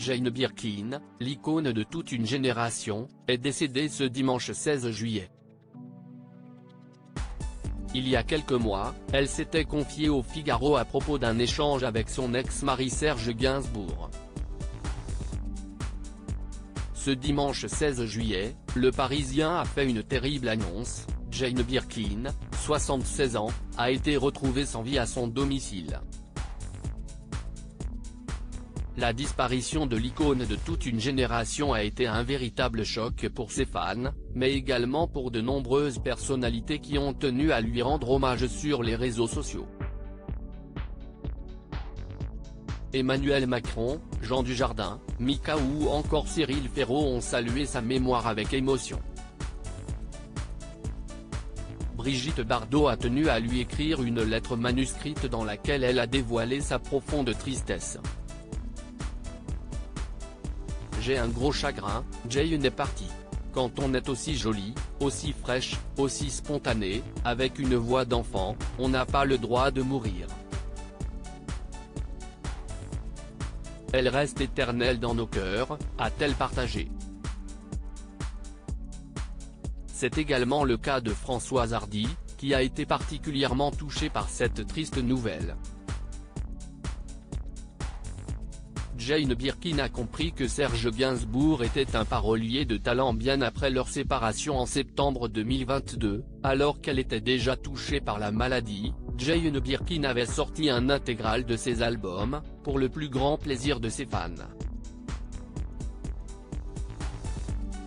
Jane Birkin, l'icône de toute une génération, est décédée ce dimanche 16 juillet. Il y a quelques mois, elle s'était confiée au Figaro à propos d'un échange avec son ex-mari Serge Gainsbourg. Ce dimanche 16 juillet, le Parisien a fait une terrible annonce: Jane Birkin, 76 ans, a été retrouvée sans vie à son domicile. La disparition de l'icône de toute une génération a été un véritable choc pour ses fans, mais également pour de nombreuses personnalités qui ont tenu à lui rendre hommage sur les réseaux sociaux. Emmanuel Macron, Jean Dujardin, Mika ou encore Cyril Ferraud ont salué sa mémoire avec émotion. Brigitte Bardot a tenu à lui écrire une lettre manuscrite dans laquelle elle a dévoilé sa profonde tristesse. J'ai un gros chagrin, Jane est partie. Quand on est aussi jolie, aussi fraîche, aussi spontanée, avec une voix d'enfant, on n'a pas le droit de mourir. Elle reste éternelle dans nos cœurs, a-t-elle partagé. C'est également le cas de Françoise Hardy, qui a été particulièrement touchée par cette triste nouvelle. Jane Birkin a compris que Serge Gainsbourg était un parolier de talent bien après leur séparation en septembre 2022, alors qu'elle était déjà touchée par la maladie. Jane Birkin avait sorti un intégral de ses albums, pour le plus grand plaisir de ses fans.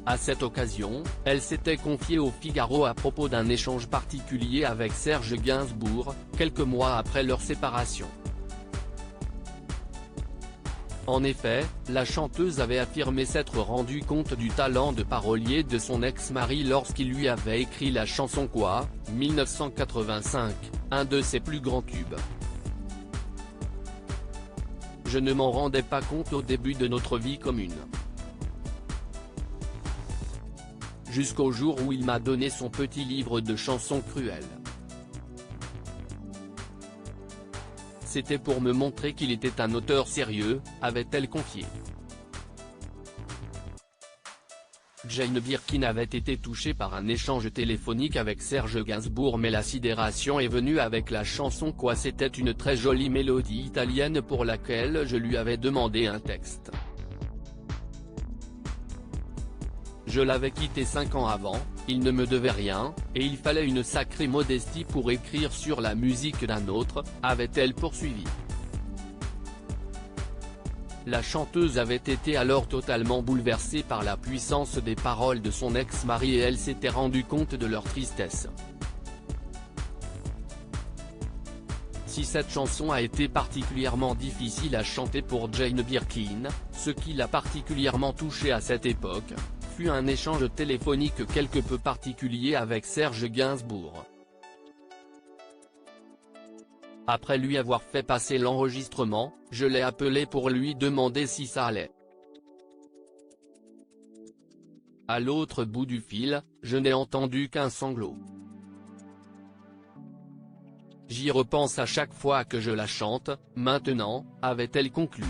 À cette occasion, elle s'était confiée au Figaro à propos d'un échange particulier avec Serge Gainsbourg, quelques mois après leur séparation. En effet, la chanteuse avait affirmé s'être rendue compte du talent de parolier de son ex-mari lorsqu'il lui avait écrit la chanson Quoi, 1985, un de ses plus grands tubes. Je ne m'en rendais pas compte au début de notre vie commune. Jusqu'au jour où il m'a donné son petit livre de chansons cruelles. C'était pour me montrer qu'il était un auteur sérieux, avait-elle confié. Jane Birkin avait été touchée par un échange téléphonique avec Serge Gainsbourg, mais la sidération est venue avec la chanson Quoi. C'était une très jolie mélodie italienne pour laquelle je lui avais demandé un texte. Je l'avais quitté 5 ans avant, il ne me devait rien, et il fallait une sacrée modestie pour écrire sur la musique d'un autre, avait-elle poursuivi. La chanteuse avait été alors totalement bouleversée par la puissance des paroles de son ex-mari et elle s'était rendue compte de leur tristesse. Si cette chanson a été particulièrement difficile à chanter pour Jane Birkin, ce qui l'a particulièrement touchée à cette époque, fut un échange téléphonique quelque peu particulier avec Serge Gainsbourg. Après lui avoir fait passer l'enregistrement, je l'ai appelé pour lui demander si ça allait. À l'autre bout du fil, je n'ai entendu qu'un sanglot. J'y repense à chaque fois que je la chante, maintenant, avait-elle conclu.